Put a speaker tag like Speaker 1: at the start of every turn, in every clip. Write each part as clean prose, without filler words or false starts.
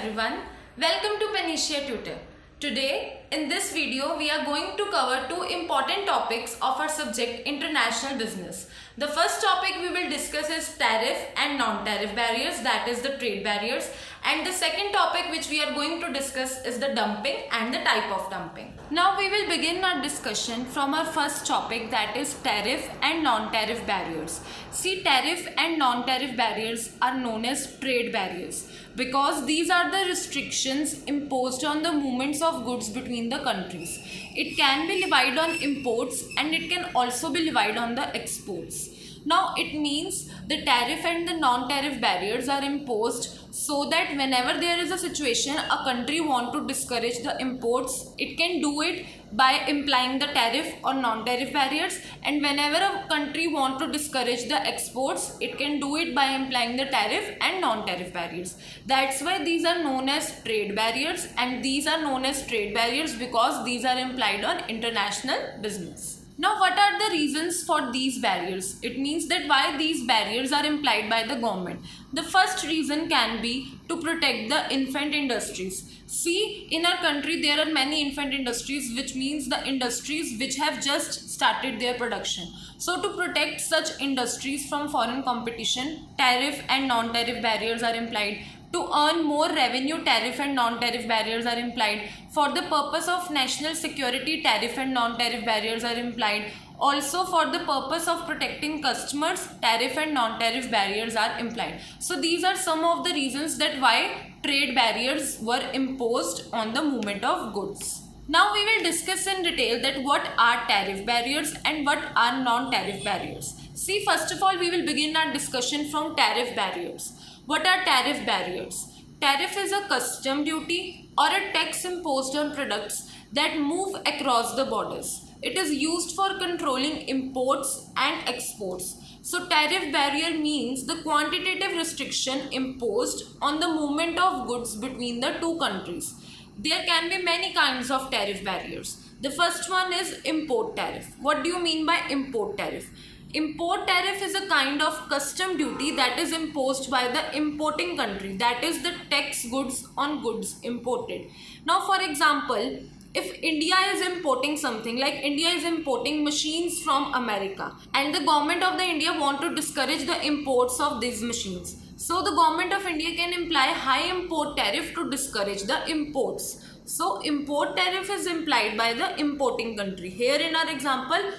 Speaker 1: everyone, welcome to Panaceatutor. Today in this video we are going to cover two important topics of our subject international business. The first topic we will discuss is tariff and non-tariff barriers, that is the trade barriers, and the second topic which we are going to discuss is the dumping and the type of dumping. Now we will begin our discussion from our first topic, that is tariff and non-tariff barriers. See, tariff and non-tariff barriers are known as trade barriers because these are the restrictions imposed on the movements of goods between the countries. It can be levied on imports and it can also be levied on the exports. Now it means the tariff and the non-tariff barriers are imposed so that whenever there is a situation a country want to discourage the imports, it can do it by implying the tariff or non-tariff barriers, and whenever a country want to discourage the exports, it can do it by implying the tariff and non-tariff barriers. That's why these are known as trade barriers, and these are known as trade barriers because these are implied on international business. Now, what are the reasons for these barriers? It means that why these barriers are implied by the government. The first reason can be to protect the infant industries. See, in our country there are many infant industries, which means the industries which have just started their production. So to protect such industries from foreign competition, tariff and non-tariff barriers are implied. To earn more revenue, tariff and non-tariff barriers are implied. For the purpose of national security, tariff and non-tariff barriers are implied. Also for the purpose of protecting customers, tariff and non-tariff barriers are implied. So these are some of the reasons that why trade barriers were imposed on the movement of goods. Now we will discuss in detail that what are tariff barriers and what are non-tariff barriers. See, first of all we will begin our discussion from tariff barriers. What are tariff barriers? Tariff is a custom duty or a tax imposed on products that move across the borders. It is used for controlling imports and exports. So tariff barrier means the quantitative restriction imposed on the movement of goods between the two countries. There can be many kinds of tariff barriers. The first one is import tariff. What do you mean by import tariff? Import tariff is a kind of custom duty that is imposed by the importing country, that is the tax goods on goods imported. Now for example, if India is importing something, like India is importing machines from America and the government of the India want to discourage the imports of these machines. So the government of India can imply high import tariff to discourage the imports. So import tariff is implied by the importing country. Here in our example,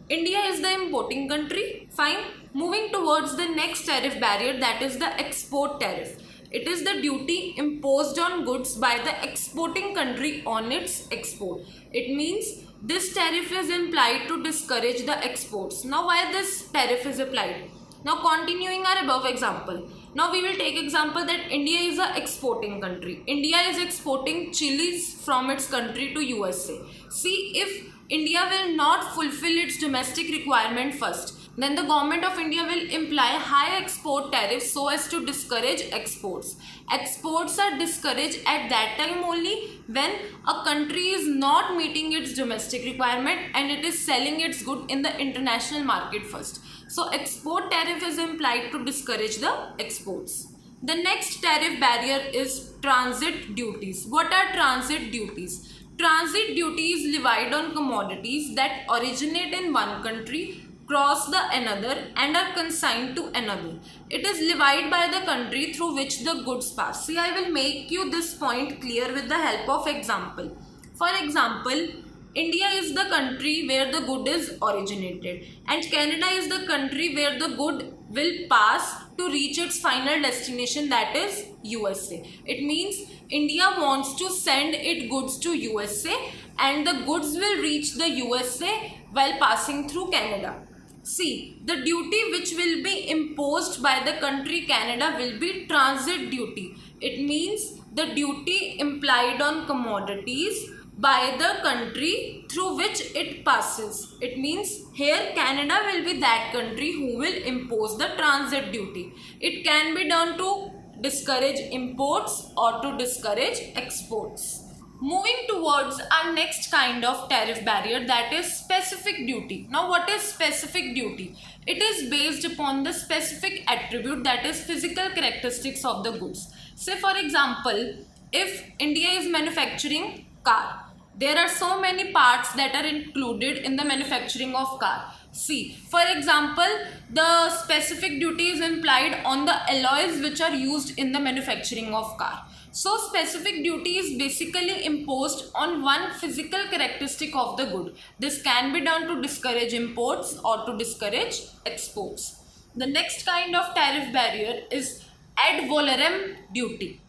Speaker 1: India is the importing country. Fine. Moving towards the next tariff barrier, that is the export tariff. It is the duty imposed on goods by the exporting country on its export. It means this tariff is implied to discourage the exports. Now why this tariff is applied? Now continuing our above example. Now we will take example that India is a exporting country. India is exporting chilies from its country to USA. See, if India will not fulfill its domestic requirement first, then the government of India will imply high export tariffs so as to discourage exports. Exports are discouraged at that time only when a country is not meeting its domestic requirement and it is selling its good in the international market first. So export tariff is implied to discourage the exports. The next tariff barrier is transit duties. What are transit duties? Transit duty is levied on commodities that originate in one country, cross the another and are consigned to another. It is levied by the country through which the goods pass. See, I will make you this point clear with the help of example. For example, India is the country where the good is originated and Canada is the country where the good will pass to reach its final destination, that is USA. It means India wants to send its goods to USA and the goods will reach the USA while passing through Canada. See, the duty which will be imposed by the country Canada will be transit duty. It means the duty implied on commodities by the country through which it passes. It means here Canada will be that country who will impose the transit duty. It can be done to discourage imports or to discourage exports. Moving towards our next kind of tariff barrier, that is specific duty. Now what is specific duty? It is based upon the specific attribute, that is physical characteristics of the goods. Say for example, if India is manufacturing car, there are so many parts that are included in the manufacturing of car. See, for example, the specific duty is implied on the alloys which are used in the manufacturing of car. So specific duty is basically imposed on one physical characteristic of the good. This can be done to discourage imports or to discourage exports. The next kind of tariff barrier is ad valorem duty.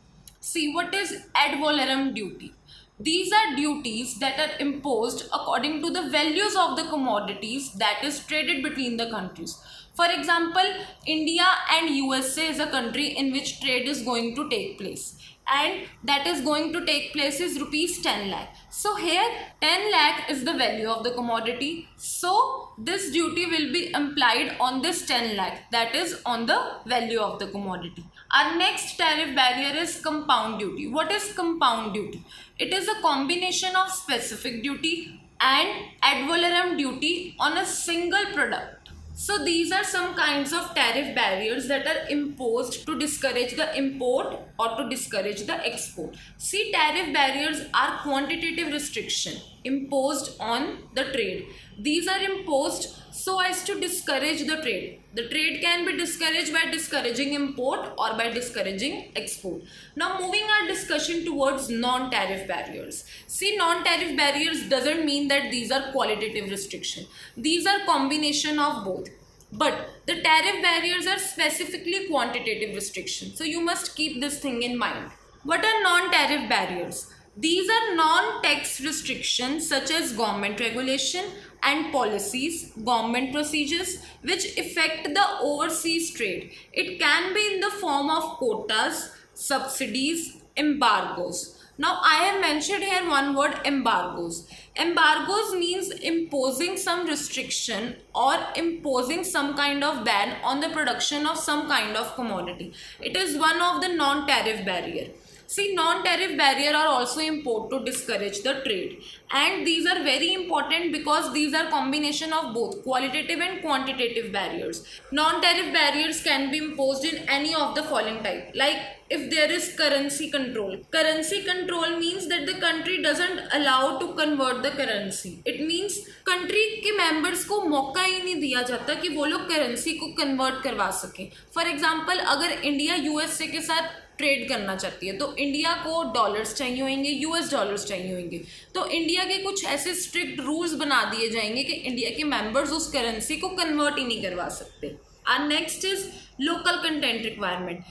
Speaker 1: See, what is ad valorem duty? These are duties that are imposed according to the values of the commodities that is traded between the countries. For example, India and USA is a country in which trade is going to take place, and that is going to take place is rupees 10 lakh. So here 10 lakh is the value of the commodity. So this duty will be implied on this 10 lakh, that is on the value of the commodity. Our next tariff barrier is compound duty. What is compound duty? It is a combination of specific duty and ad valorem duty on a single product. So these are some kinds of tariff barriers that are imposed to discourage the import or to discourage the export. See, tariff barriers are quantitative restriction imposed on the trade. These are imposed so as to discourage the trade. The trade can be discouraged by discouraging import or by discouraging export. Now moving our discussion towards non-tariff barriers. See, non-tariff barriers doesn't mean that these are qualitative restriction. These are combination of both. But the tariff barriers are specifically quantitative restriction. So you must keep this thing in mind. What are non-tariff barriers? These are non-tax restrictions such as government regulation and policies, government procedures which affect the overseas trade. It can be in the form of quotas, subsidies, embargoes. Now I have mentioned here one word, embargoes. Embargoes means imposing some restriction or imposing some kind of ban on the production of some kind of commodity. It is one of the non-tariff barrier. See, non-tariff barrier are also imposed to discourage the trade, and these are very important because these are combination of both qualitative and quantitative barriers. Non-tariff barriers can be imposed in any of the following type, like if there is currency control. Currency control means that the country doesn't allow to convert the currency. It means country के members को मौका ही नहीं दिया जाता कि वो लोग currency को convert करवा सकें. For example, अगर इंडिया USA के साथ ट्रेड करना चाहती है तो इंडिया को डॉलर्स चाहिए होंगे, यूएस डॉलर्स चाहिए होंगे, तो इंडिया के कुछ ऐसे स्ट्रिक्ट रूल्स बना दिए जाएंगे कि इंडिया के मेंबर्स उस करेंसी को कन्वर्ट ही नहीं करवा सकते. और next is local content requirement.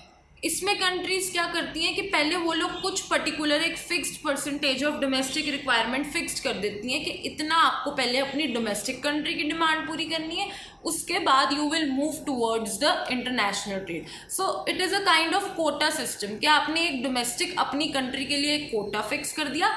Speaker 1: इसमें कंट्रीज क्या करती हैं कि पहले वो लोग कुछ पर्टिकुलर एक fixed percentage of domestic requirement fixed कर देती हैं कि इतना आपको पहले अपनी डोमेस्टिक कंट्री की डिमांड पूरी करनी है, उसके बाद you will move towards the international trade. So it is a kind of quota system कि आपने एक डोमेस्टिक अपनी कंट्री के लिए एक कोटा फिक्स कर दिया.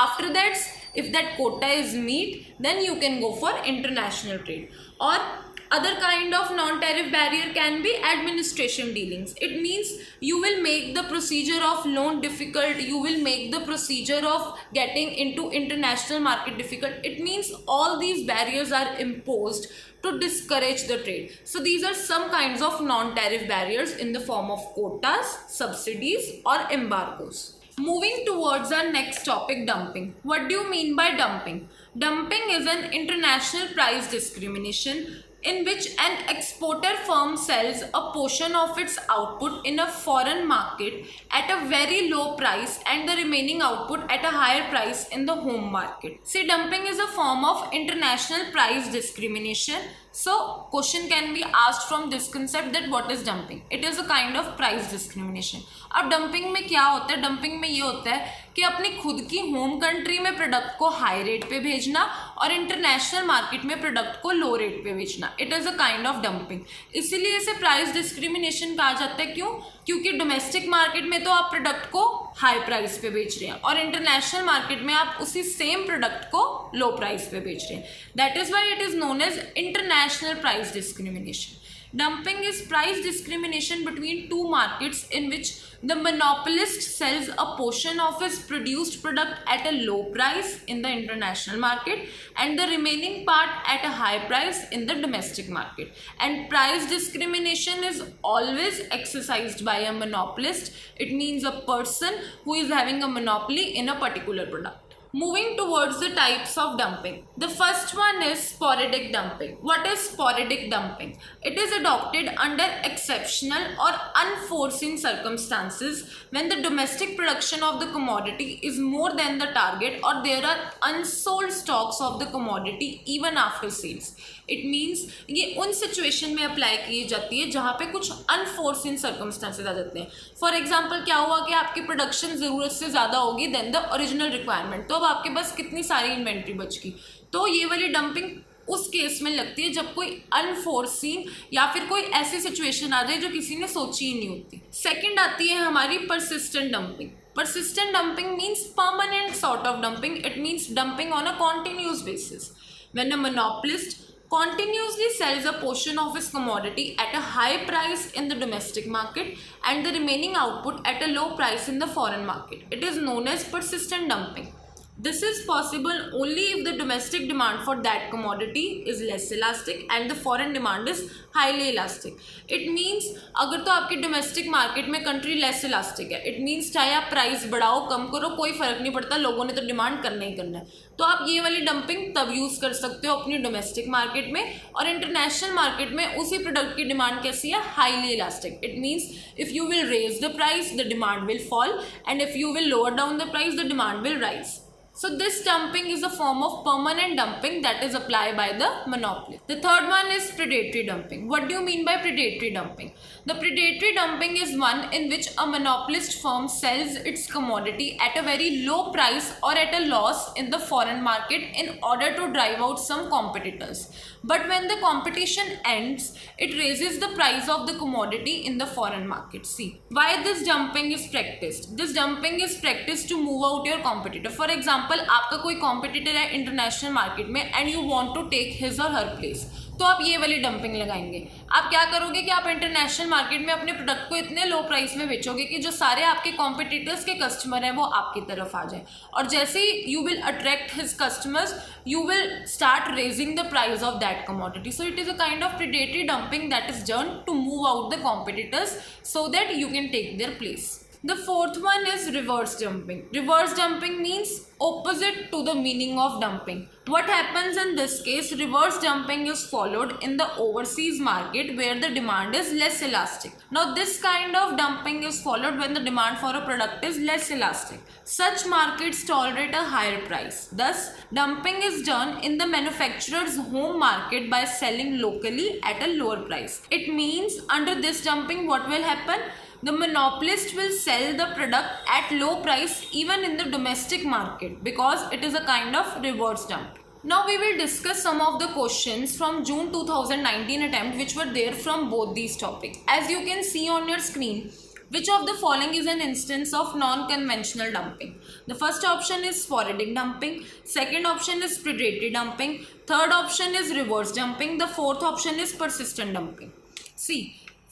Speaker 1: After that's if that quota is meet then you can go for international trade. और other kind of non-tariff barrier can be administration dealings. It means you will make the procedure of loan difficult, you will make the procedure of getting into international market difficult. It means all these barriers are imposed to discourage the trade. So these are some kinds of non-tariff barriers in the form of quotas, subsidies or embargoes. Moving towards our next topic, dumping. What do you mean by dumping? Dumping is an international price discrimination in which an exporter firm sells a portion of its output in a foreign market at a very low price and the remaining output at a higher price in the home market. See, dumping is a form of international price discrimination. So question can be asked from this concept that what is dumping? It is a kind of price discrimination. अब dumping में क्या होता है? Dumping में ये होता है कि अपनी खुद की होम कंट्री में प्रोडक्ट को हाई रेट पे भेजना और इंटरनेशनल मार्केट में प्रोडक्ट को लो रेट पे बेचना. It is a kind of dumping. इसीलिए इसे प्राइस डिस्क्रिमिनेशन कहा जाता है. क्यों? क्योंकि डोमेस्टिक मार्केट में तो आप प्रोडक्ट को हाई प्राइस पे बेच रहे हैं और इंटरनेशनल मार्केट में आप उसी सेम प्रोडक्ट को लो प्राइस पे बेच रहे हैं. That is why it is known as international price discrimination. Dumping is price discrimination between two markets in which the monopolist sells a portion of his produced product at a low price in the international market and the remaining part at a high price in the domestic market. And price discrimination is always exercised by a monopolist. It means a person who is having a monopoly in a particular product. Moving towards the types of dumping. The first one is sporadic dumping. What is sporadic dumping? It is adopted under exceptional or unforeseen circumstances when the domestic production of the commodity is more than the target or there are unsold stocks of the commodity even after sales. It means ये उन situation में apply की जाती है जहाँ पे कुछ unforeseen circumstances आ जाते हैं. फॉर एग्जाम्पल क्या हुआ कि आपकी प्रोडक्शन ज़रूरत से ज़्यादा होगी देन द ओरिजिनल रिक्वायरमेंट, तो अब आपके पास कितनी सारी इन्वेंट्री बच गई. तो ये वाली डंपिंग उस केस में लगती है जब कोई अनफोर्सिन या फिर कोई ऐसी सिचुएशन आ जाए जो किसी ने सोची ही नहीं होती. सेकेंड आती है हमारी persistent dumping. Persistent dumping means permanent sort of dumping. It means dumping on a continuous basis. When a monopolist continuously sells a portion of his commodity at a high price in the domestic market and the remaining output at a low price in the foreign market. It is known as persistent dumping. This is possible only if the domestic demand for that commodity is less elastic and the foreign demand is highly elastic. It means अगर तो आपकी domestic market में country less elastic है, it means चाहे आप price बढ़ाओ कम करो कोई फर्क नहीं पड़ता, लोगों ने तो demand करना ही करना है. तो आप ये वाली dumping तब use कर सकते हो अपनी domestic market में, और international market में उसी product की demand कैसी है, highly elastic. It means if you will raise the price, the demand will fall, and if you will lower down the price, the demand will rise. So this dumping is a form of permanent dumping that is applied by the monopoly. The third one is predatory dumping. What do you mean by predatory dumping? The predatory dumping is one in which a monopolist firm sells its commodity at a very low price or at a loss in the foreign market in order to drive out some competitors. But when the competition ends, it raises the price of the commodity in the foreign market. See, why this dumping is practiced? This dumping is practiced to move out your competitor. For example, आपका कोई competitor है international market में and you want to take his or her place. तो आप ये वाली dumping लगाएंगे. आप क्या करोगे कि आप इंटरनेशनल मार्केट में अपने प्रोडक्ट को इतने लो प्राइस में बेचोगे कि जो सारे आपके कॉम्पिटिटर्स के कस्टमर हैं वो आपकी तरफ आ जाए, और जैसे ही you will attract his customers you will start raising the price of that commodity. So it is a kind of predatory dumping that is done to move out the competitors so that you can take their place. The fourth one is reverse dumping. Reverse dumping means opposite to the meaning of dumping. What happens in this case? Reverse dumping is followed in the overseas market where the demand is less elastic. Now this kind of dumping is followed when the demand for a product is less elastic. Such markets tolerate a higher price. Thus, dumping is done in the manufacturer's home market by selling locally at a lower price. It means under this dumping what will happen? The monopolist will sell the product at low price even in the domestic market because it is a kind of reverse dump. Now we will discuss some of the questions from June 2019 attempt which were there from both these topics. As you can see on your screen, which of the following is an instance of non-conventional dumping? The first option is sporadic dumping, second option is predatory dumping, third option is reverse dumping, the fourth option is persistent dumping. See,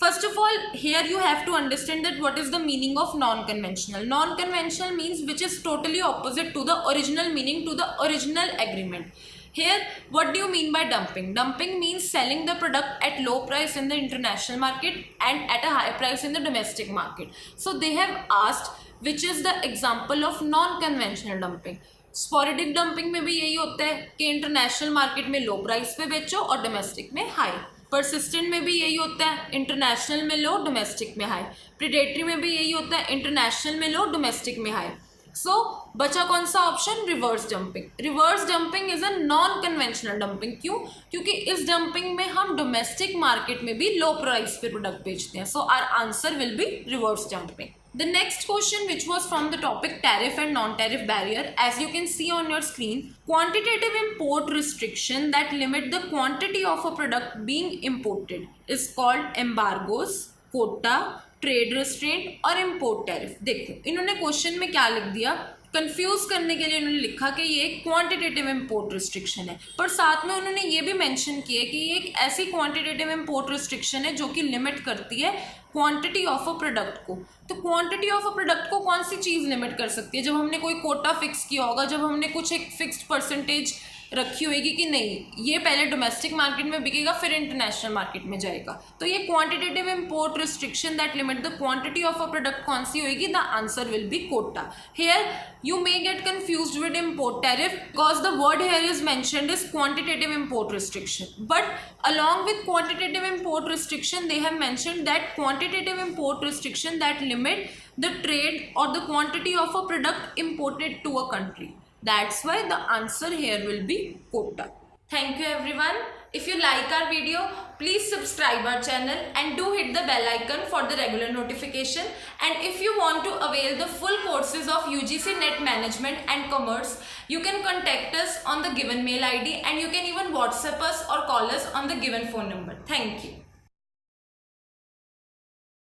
Speaker 1: first of all, here you have to understand that what is the meaning of non-conventional. Non-conventional means which is totally opposite to the original meaning, to the original agreement. Here, what do you mean by dumping? Dumping means selling the product at low price in the international market and at a high price in the domestic market. So they have asked which is the example of non-conventional dumping. Sporadic dumping में भी यही होता है कि international market में लो price पे बेचो और डोमेस्टिक में हाई. परसिस्टेंट में भी यही होता है, इंटरनेशनल में लो डोमेस्टिक में हाई. प्रेडेटरी में भी यही होता है, इंटरनेशनल में लो डोमेस्टिक में हाई. सो बचा कौन सा option? Reverse dumping. Reverse dumping is a non conventional dumping. क्यों? क्योंकि इस डंपिंग में हम डोमेस्टिक मार्केट में भी लो प्राइस पे प्रोडक्ट बेचते हैं. So our answer will be reverse dumping. The next question, which was from the topic tariff and non-tariff barrier, as you can see on your screen, quantitative import restriction that limit the quantity of a product being imported is called embargoes, quota, trade restaurant और import tariff. देखो इन्होंने question में क्या लिख दिया confuse करने के लिए उन्होंने लिखा कि ये एक क्वांटिटेटिव इंपोर्ट रिस्ट्रिक्शन है, पर साथ में उन्होंने ये भी मेंशन किया कि ये एक ऐसी क्वांटिटेटिव इंपोर्ट रिस्ट्रिक्शन है जो कि लिमिट करती है क्वांटिटी ऑफ अ प्रोडक्ट को। तो क्वांटिटी ऑफ अ प्रोडक्ट को कौन सी चीज़ लिमिट कर सकती है? जब हमने कोई कोटा फिक्स किया होगा, जब हमने कुछ एक फिक्स्ड परसेंटेज रखी होगी कि नहीं ये पहले डोमेस्टिक मार्केट में बिकेगा फिर इंटरनेशनल मार्केट में जाएगा, तो ये quantitative import restriction that limit the quantity of a product कौन सी होगी? The answer will be quota. Here you may get confused with import tariff because the word here is mentioned as quantitative import restriction, but along with quantitative import restriction they have mentioned that quantitative import restriction that limit the trade or the quantity of a product imported to a country. That's why the answer here will be quota. Thank you everyone. If you like our video, please subscribe our channel and do hit the bell icon for the regular notification. And if you want to avail the full courses of UGC Net Management and Commerce, you can contact us on the given mail ID and you can even WhatsApp us or call us on the given phone number. Thank you.